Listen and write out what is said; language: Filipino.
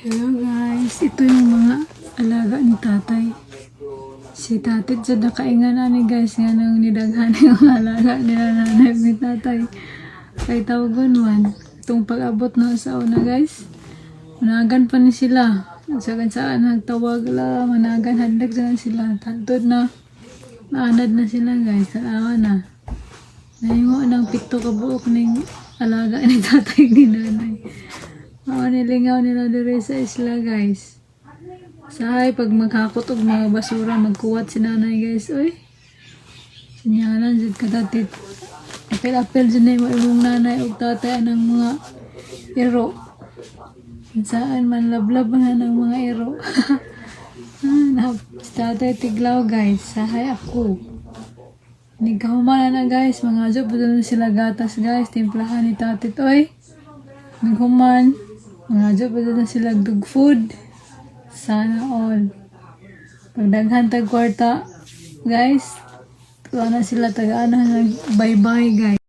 Hello guys, ito yung mga alaga ni tatay. Si tatay dyan nakaingan na ni guys nga nang nidaghan yung alaga nila nanay ni tatay. Kay tawagon man. Itong pag-abot na sa una guys. Managan pa ni sila. Sagan saan nagtawag la, managan handag saan sila. Tantod na. Naanad na sila guys. Tanawa na. Nahimo ng pito ka buok ng alaga ni tatay ni nanay. Nilingaw nila dire sa isla guys. Sahay pag maghakot og mga basura magkuwat si nanay guys. Oy. Sinyalan jud kadatit. Apel-apel jud na imong nanay og tatay ng mga ero. Saan man lablab na ng mga ero. Tatay tiglaw guys. Sahay ako. Nagkahuman na guys. Mga job na sila gatas guys. Timplahan ni tatit. Oy. Naghuman. Mga job na sila dog food. Sana all. Pagdaghan tag kwarta guys. Tuwa na sila tagaan na bye bye guys.